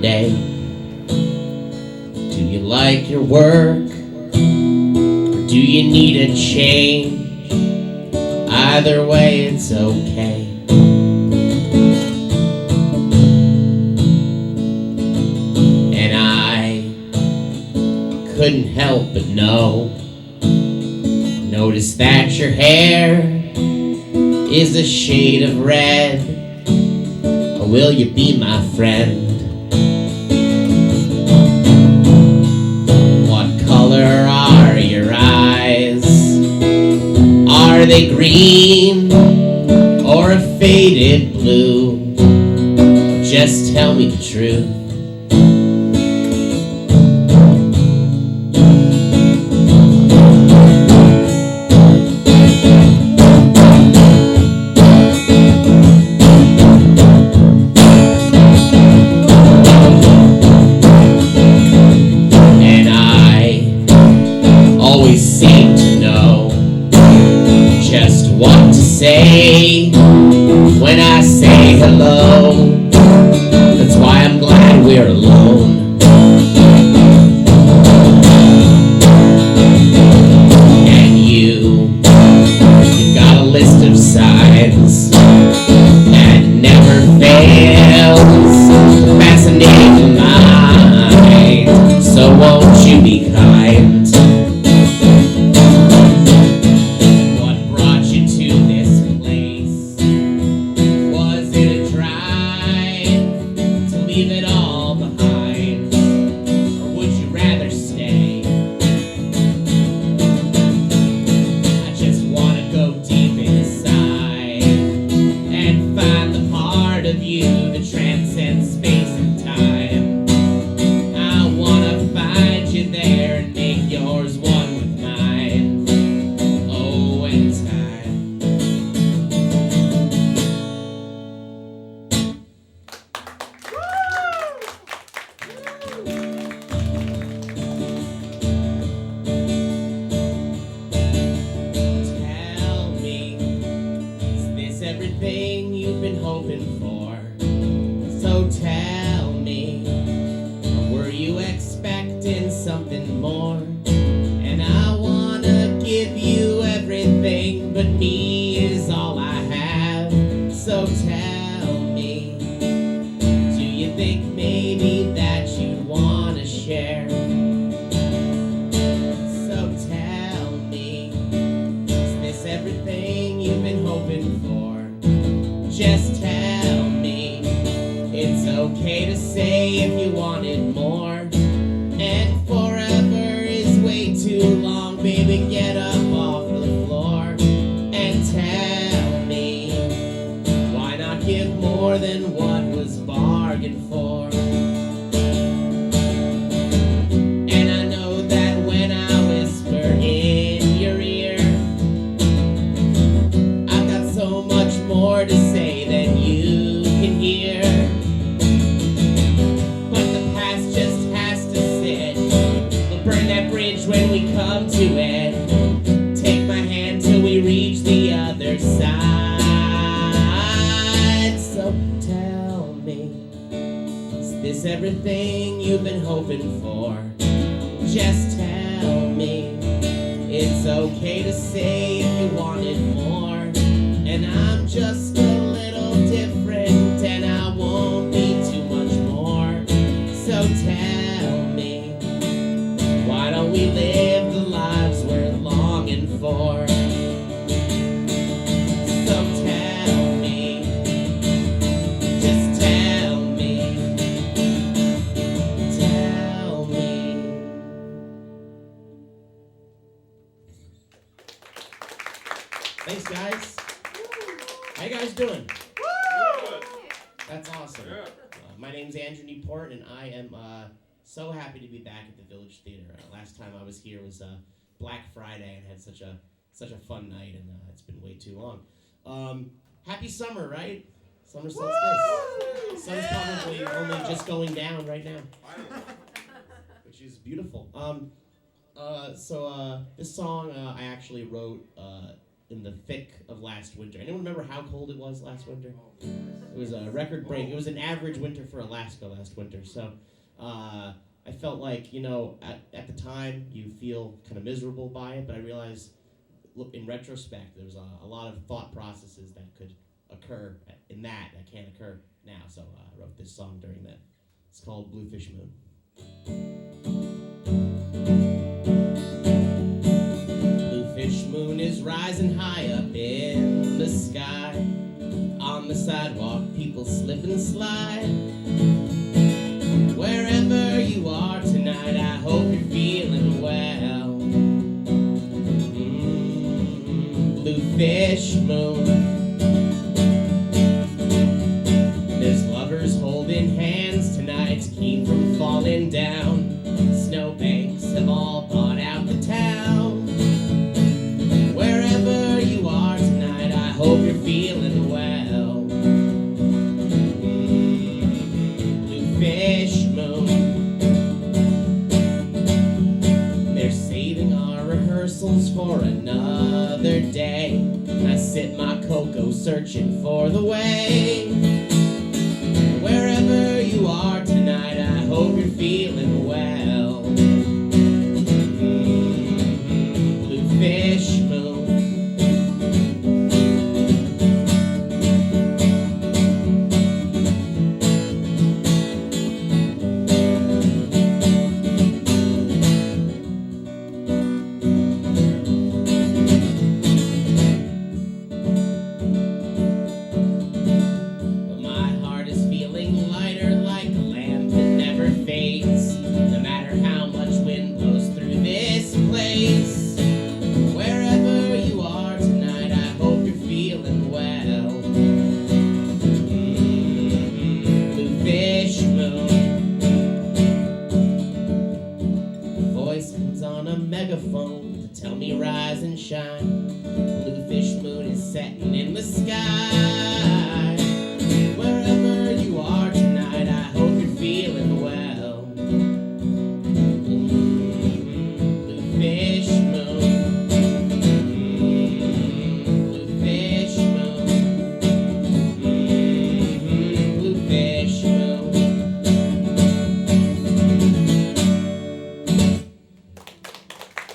day? Do you like your work? Or do you need a change? Either way, it's okay. And I couldn't help but notice that your hair is a shade of red. Or will you be my friend? What color are your eyes? Are they green or a faded blue? Just tell me the truth. Say when I say hello, that's why I'm glad we're alone. And you've got a list of signs that never fails to fascinate the mind. So won't you be kind? Everything you've been hoping for. So tell me, were you expecting something more? And I wanna give you everything, but me is all I have. So tell me, do you think maybe that you'd wanna share? So tell me, is this everything you've been hoping for? Just tell me, it's okay to say if you wanted more. And forever is way too long, baby, get up off the floor. And tell me, why not give more than what was bargained for? And I know that when I whisper in your ear, I've got so much more to say than you can hear. But the past just has to sit. We'll burn that bridge when we come to it. Take my hand till we reach the other side. So tell me, is this everything you've been hoping for? Just tell me, it's okay to say if you wanted more. And I'm just a little different, and I won't be too much more. So tell me, why don't we live the lives we're longing for? So tell me, just tell me, tell me. Thanks, guys. How you guys doing? Good. That's awesome. My name's Andrew Nieporent, and I am so happy to be back at the Village Theater. Last time I was here was Black Friday, and had such a fun night, and it's been way too long. Happy summer, right? Summer solstice. Sun's probably only just going down right now, which is beautiful. So this song I actually wrote in the thick of last winter. Anyone remember how cold it was last winter? It was a record break. It was an average winter for Alaska last winter. So I felt like, at the time you feel kind of miserable by it, but I realized, look, in retrospect, there was a lot of thought processes that could occur in that can't occur now. So I wrote this song during that. It's called Bluefish Moon. Bluefish moon is rising high up in the sky. On the sidewalk, people slip and slide. Wherever you are tonight, I hope you're feeling well. Bluefish moon. There's lovers holding hands tonight to keep from falling down. Snowbanks have all bought out the town. Wherever you are tonight, I hope you're feeling well. Bluefish moon. They're saving our rehearsals for another day. I sip my cocoa searching for the way. Wherever you are tonight, I hope you're feeling well. Bluefish moon. My heart is feeling lighter like a lamp that never fades, no matter how much wind blows through this place. Wherever you are tonight, I hope you're feeling well. Bluefish moon. A voice comes on a megaphone to tell me rise and shine. Bluefish moon is setting in the sky. Wherever you are tonight, I hope you're feeling well. Bluefish moon. Bluefish moon. Bluefish moon.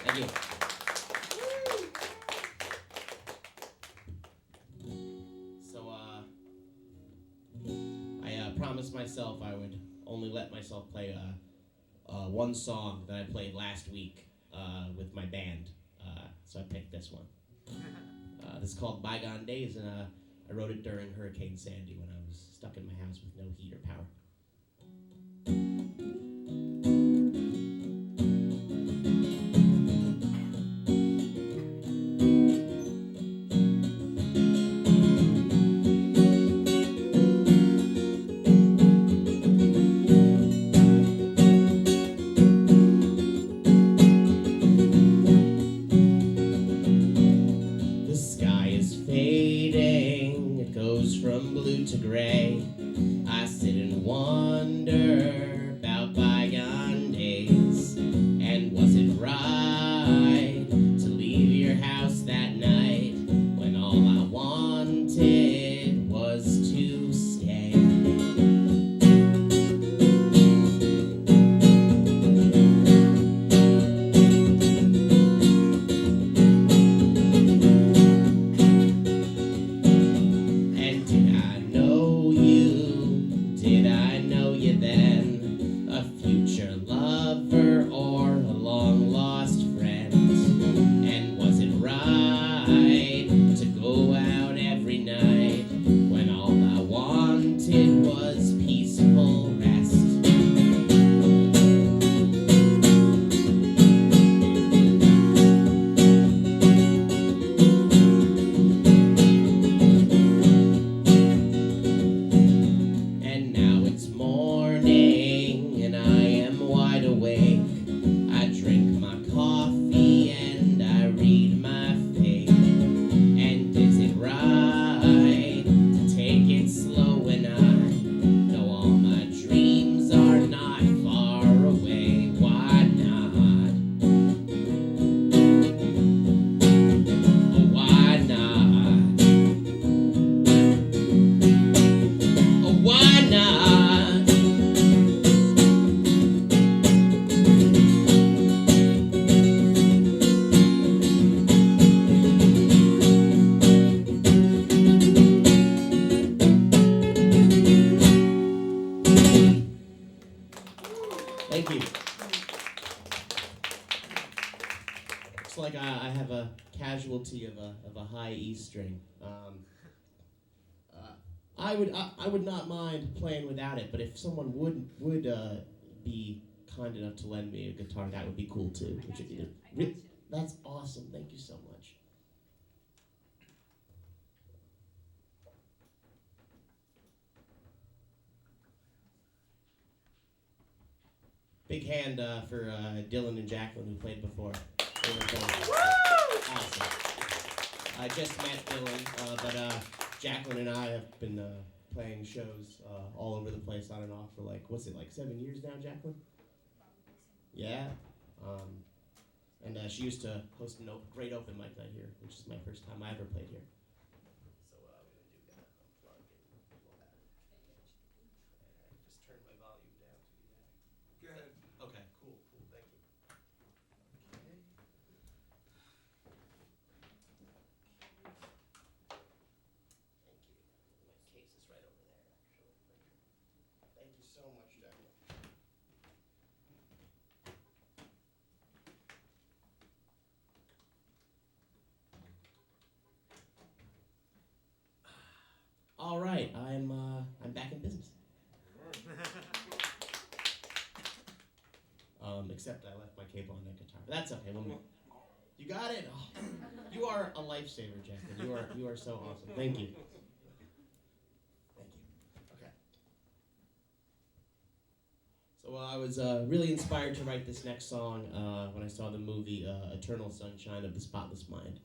Thank you. So, I promised myself I would only let myself play one song that I played last week with my band. So I picked this one. This is called Bygone Days, and I wrote it during Hurricane Sandy when I was stuck in my house with no heat or power. The sky is fading, it goes from blue to gray. I sit and wonder Looks like I have a casualty of a high E string. I would not mind playing without it, but if someone would be kind enough to lend me a guitar, that would be cool too. That's awesome. Thank you so much. Big hand for Dylan and Jacqueline, who played before. Awesome. I just met Dylan, but Jacqueline and I have been playing shows all over the place on and off for like 7 years now, Jacqueline? Yeah. And she used to host a great open mic night here, which is my first time I ever played here. So we're going to do that, unplug and all that. I just turned my volume down to do that. Go ahead. Okay, cool, thank you. Okay. Thank you. My case is right over there, actually. Thank you so much, Jacqueline. All right, I'm back in business. Except I left my cable on that guitar. But that's okay. You got it. Oh, you are a lifesaver, Jacqueline. You are so awesome. Thank you. Thank you. Okay. So I was really inspired to write this next song when I saw the movie Eternal Sunshine of the Spotless Mind.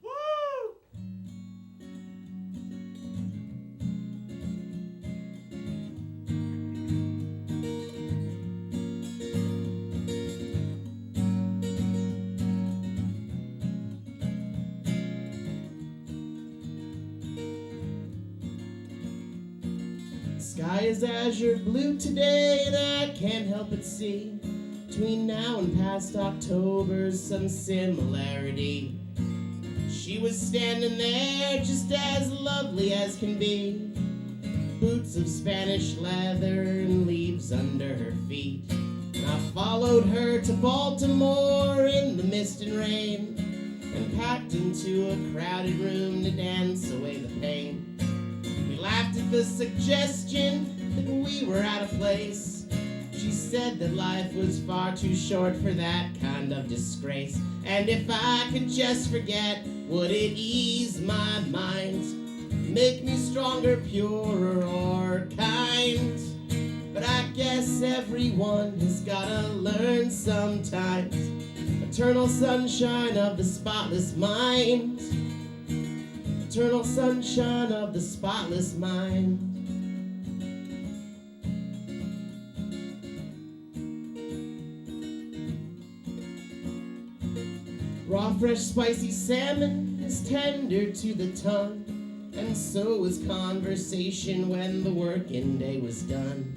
Sky is azure blue today, and I can't help but see between now and past October's some similarity. She was standing there just as lovely as can be, boots of Spanish leather and leaves under her feet. And I followed her to Baltimore in the mist and rain, and packed into a crowded room to dance away the pain. Laughed at the suggestion that we were out of place. She said that life was far too short for that kind of disgrace, and if I could just forget, would it ease my mind, make me stronger, purer, or kind? But I guess everyone has gotta learn sometimes. Eternal sunshine of the spotless mind. Eternal sunshine of the spotless mind. Raw, fresh, spicy salmon is tender to the tongue, and so was conversation when the working day was done.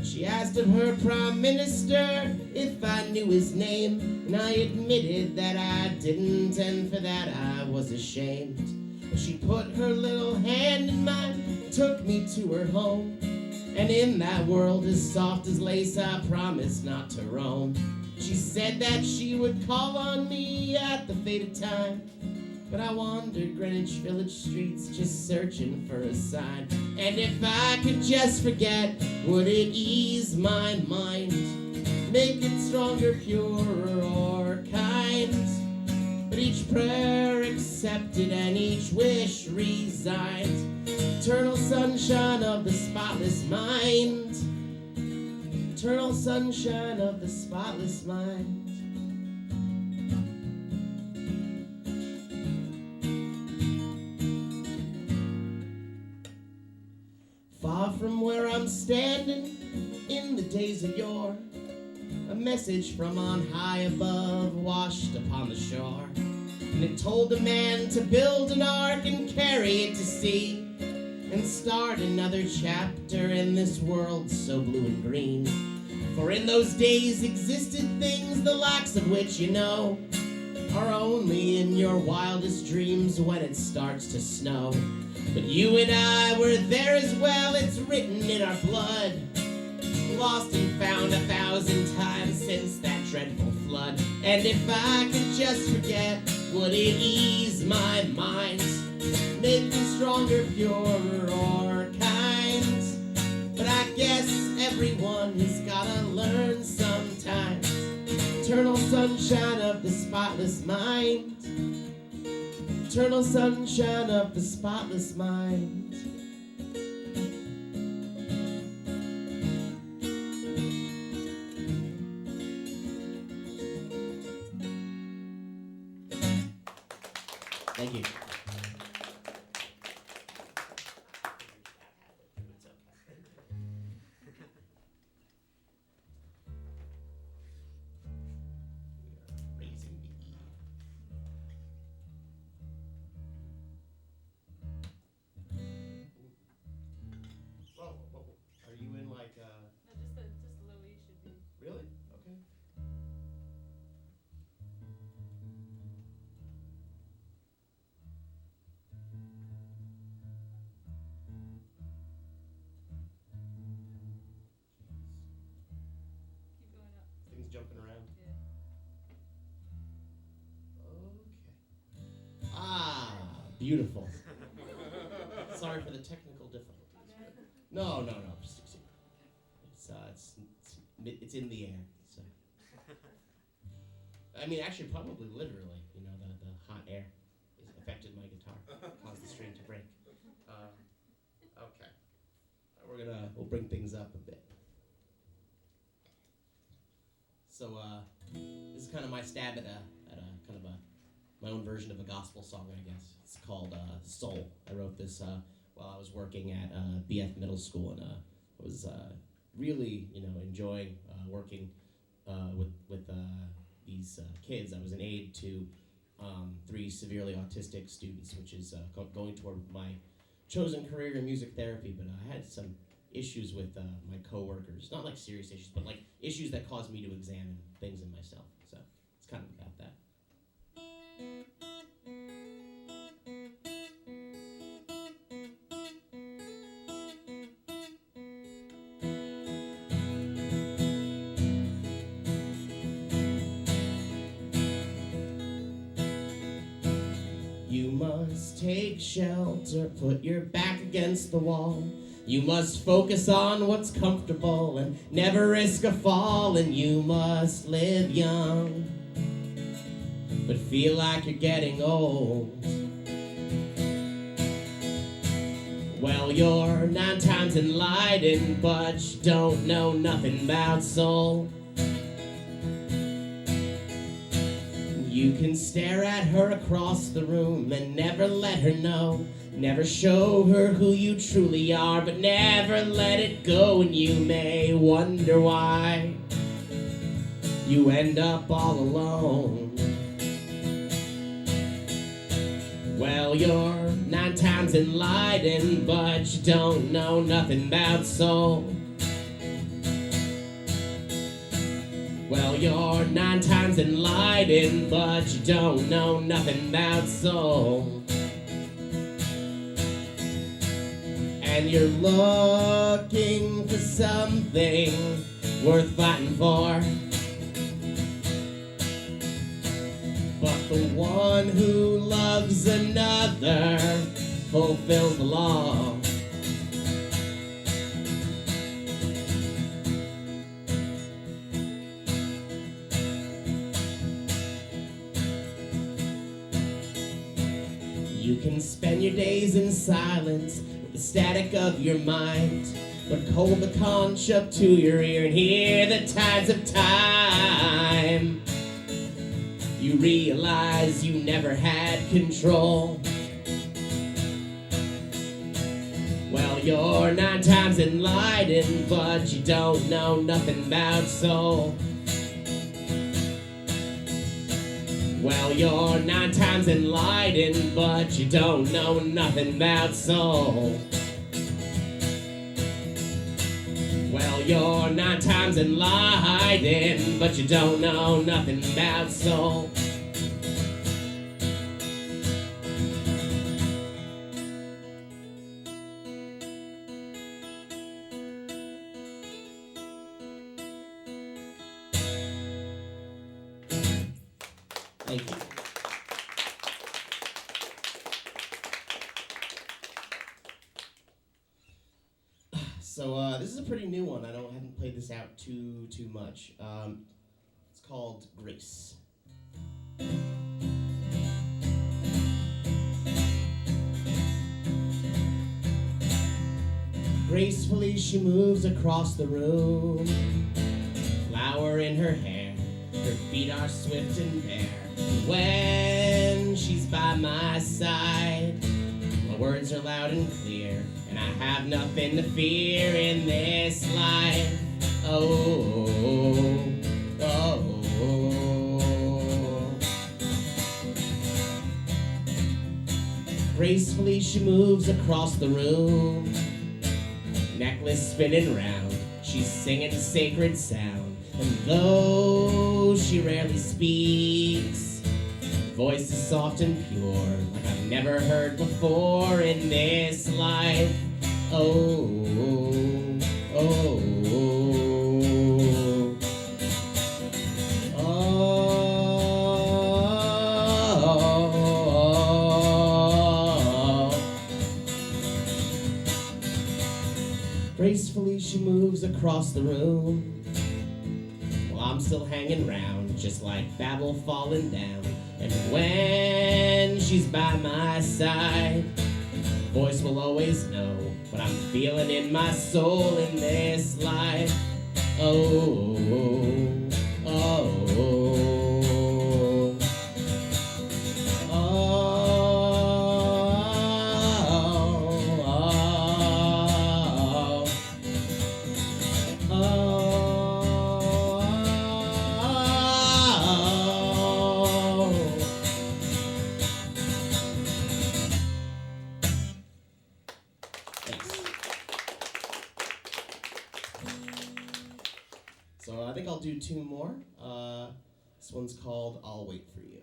She asked of her prime minister if I knew his name, and I admitted that I didn't, and for that I was ashamed. She put her little hand in mine, took me to her home, and in that world as soft as lace I promised not to roam. She said that she would call on me at the fated time, but I wandered Greenwich Village streets just searching for a sign. And if I could just forget, would it ease my mind, make it stronger, purer, or kind? But each prayer accepted and each wish resigned. Eternal sunshine of the spotless mind. Eternal sunshine of the spotless mind. Far from where I'm standing in the days of yore, a message from on high above washed upon the shore. And it told a man to build an ark and carry it to sea, and start another chapter in this world so blue and green. For in those days existed things the likes of which you know are only in your wildest dreams when it starts to snow. But you and I were there as well, it's written in our blood, lost and found 1,000 times since that dreadful flood. And if I could just forget, Would it ease my mind, make me stronger, purer, or kind? But I guess everyone has gotta learn sometimes. Eternal sunshine of the spotless mind. Eternal sunshine of the spotless mind. Thank you. Raising the E. Whoa. Are you in like No, just a little E should be. Really? Okay. Keep going up. Things jumping around. Yeah. Okay. Ah, beautiful. Sorry for the technical difficulties. No. It's in the air. So. I mean, actually, probably literally. You know, the hot air has affected my guitar, caused the string to break. Okay. We'll bring things up a bit. So this is kind of my stab at a kind of my own version of a gospel song, I guess. It's called Soul. I wrote this while I was working at BF Middle School, and was really enjoying working with these kids. I was an aide to 3 severely autistic students, which is going toward my chosen career in music therapy. But I had some issues with my coworkers, not like serious issues, but like issues that caused me to examine things in myself. So it's kind of about that. You must take shelter, put your back against the wall. You must focus on what's comfortable and never risk a fall. And you must live young, but feel like you're getting old. Well, you're 9 times enlightened, but you don't know nothing about soul. You can stare at her across the room and never let her know. Never show her who you truly are, but never let it go. And you may wonder why you end up all alone. Well, you're 9 times enlightened, but you don't know nothing about soul. Well, you're 9 times enlightened, but you don't know nothing about soul. And you're looking for something worth fighting for. But the one who loves another fulfills the law. You can spend your days in silence with the static of your mind, but hold the conch up to your ear and hear the tides of time. You realize you never had control. Well, you're 9 times enlightened, but you don't know nothing about soul. Well, you're 9 times enlightened, but you don't know nothing about soul. Well, you're 9 times enlightened, but you don't know nothing about soul. Thank you. So this is a pretty new one. I haven't played this out too much. It's called Grace. Gracefully she moves across the room, flower in her hair, her feet are swift and bare. When she's by my side, my words are loud and clear, and I have nothing to fear in this life. Oh, oh, oh. Gracefully she moves across the room, necklace spinning round, she's singing sacred sound. And though she rarely speaks, her voice is soft and pure, like I've never heard before in this life. Oh, oh, oh, gracefully she moves across the room, while I'm still hanging round, just like Babel falling down. And when she's by my side, voice will always know what I'm feeling in my soul in this life. Oh, oh, oh. So I think I'll do two more. This one's called I'll Wait for You.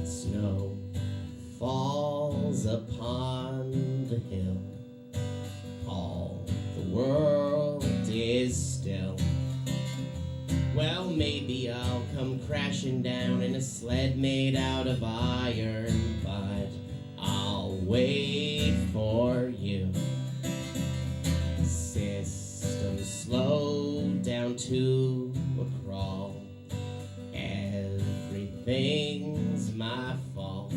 Snow falls upon the hill. All the world is still. Well, maybe I'll come crashing down in a sled made out of iron, but I'll wait for you. System slowed down to a crawl. Everything's my fault.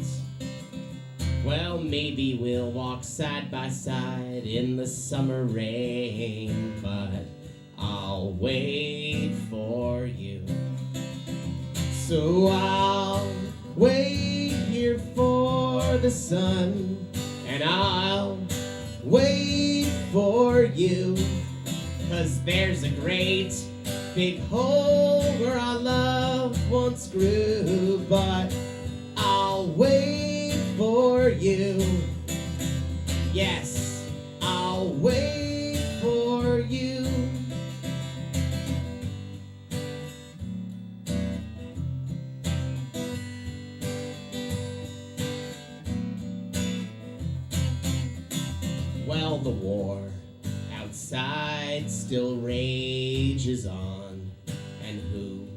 Well, maybe we'll walk side by side in the summer rain, but I'll wait for you. So I'll wait here for the sun, and I'll wait for you, 'cause there's a great big hole where our love once grew, but I'll wait for you. Yes, I'll wait for you. Well, the war outside still rages on, and who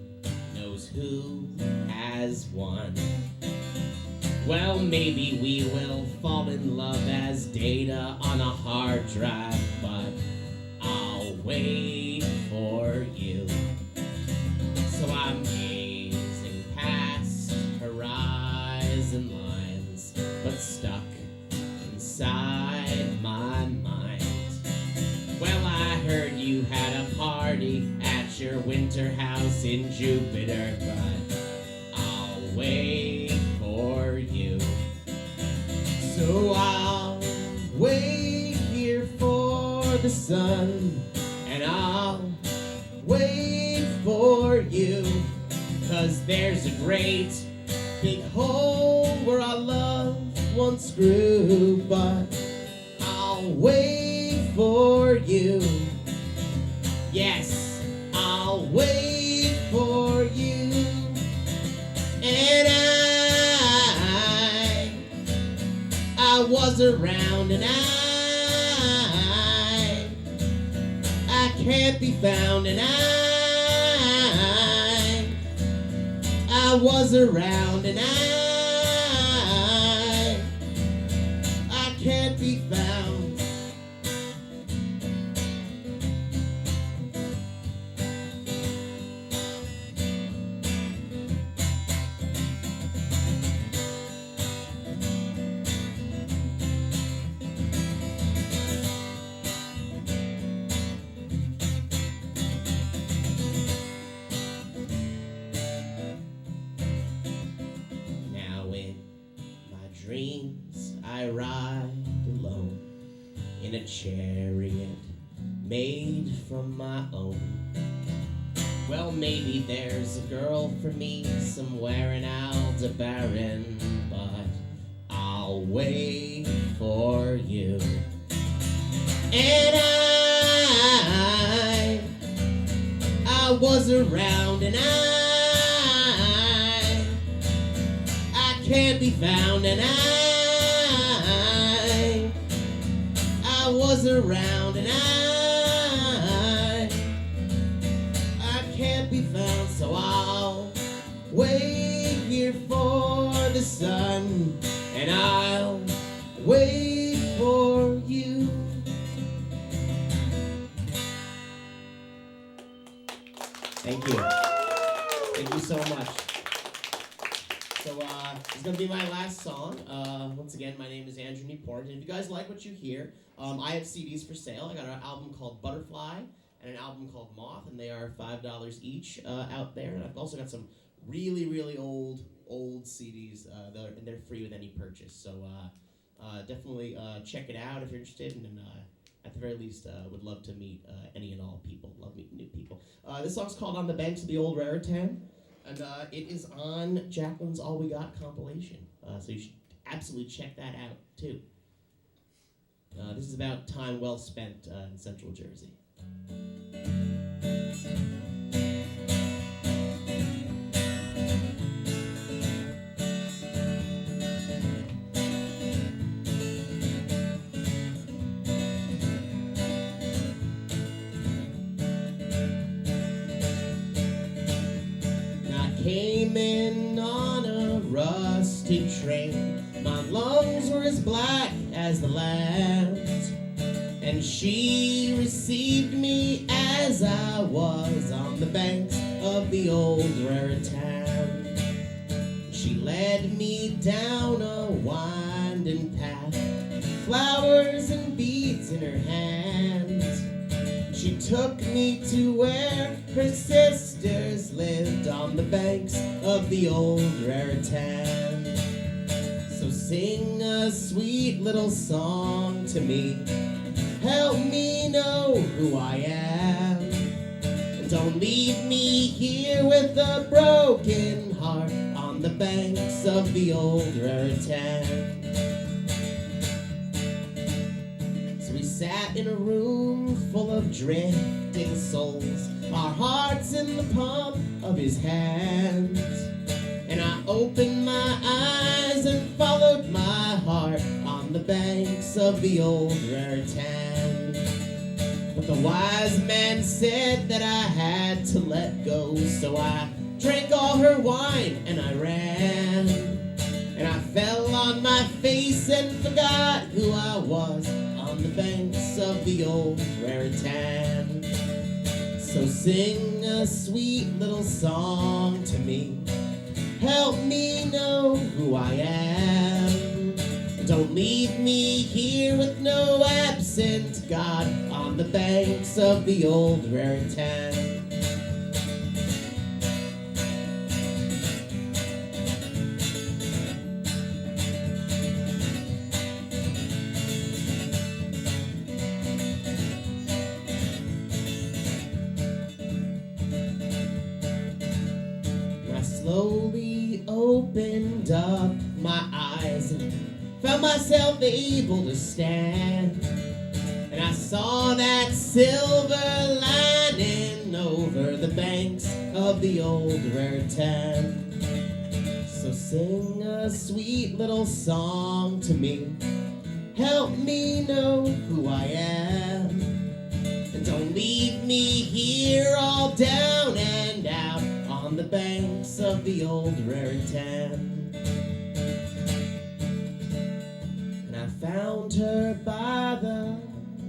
knows who has won. Well, maybe we will fall in love as data on a hard drive, but I'll wait for you. So I'm gazing past horizon lines, but stuck inside my mind. Well, I heard you had a party at your winter house in Jupiter, but I'll wait for you. So I'll wait here for the sun, and I'll wait for you, 'cause there's a great big hole where our love once grew, but I'll wait for you. Yes, I'll wait for you. And I was around, and I can't be found, and I I was around and I can't be found. Dreams I ride alone in a chariot made from my own. Well, maybe there's a girl for me somewhere in Aldebaran, but I'll wait for you. And I was around and I can't be found, and I was around, and I can't be found, so I'll wait here for the sun, and I'll wait for you. Thank you. Thank you so much. So, it's going to be my last song. Once again, my name is Andrew Nieporent, and if you guys like what you hear, I have CDs for sale. I got an album called Butterfly and an album called Moth, and they are $5 each out there. And I've also got some really, really old CDs, and they're free with any purchase. So, definitely check it out if you're interested, and at the very least, would love to meet any and all people. Love meeting new people. This song's called On the Banks of the Old Raritan. And it is on Jacqueline's All We Got compilation. So you should absolutely check that out, too. This is about time well spent in Central Jersey. Came in on a rusty train. My lungs were as black as the land, and she received me as I was on the banks of the old Raritan. She led me down a winding path, flowers and beads in her hands. She took me to where her sisters lived on the banks of the old Raritan. So sing a sweet little song to me, help me know who I am, and don't leave me here with a broken heart on the banks of the old Raritan. Sat in a room full of drifting souls, our hearts in the palm of his hands. And I opened my eyes and followed my heart on the banks of the old Raritan. But the wise man said that I had to let go, so I drank all her wine and I ran. And I fell on my face and forgot who I was on the banks of the old Raritan. So sing a sweet little song to me, help me know who I am. Don't leave me here with no absent God on the banks of the old Raritan. Slowly opened up my eyes and found myself able to stand. And I saw that silver lining over the banks of the old Raritan. So sing a sweet little song to me, help me know who I am. And don't leave me here all down and out on the banks house of the old Raritan. And I found her by the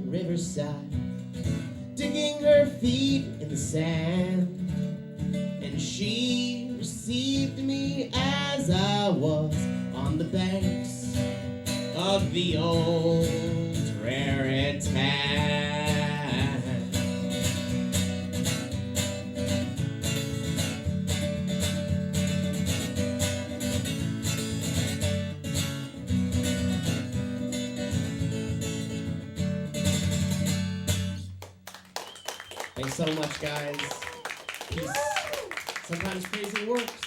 riverside, digging her feet in the sand. And she received me as I was on the banks of the old Raritan. Thanks so much, guys. Peace. Sometimes crazy works.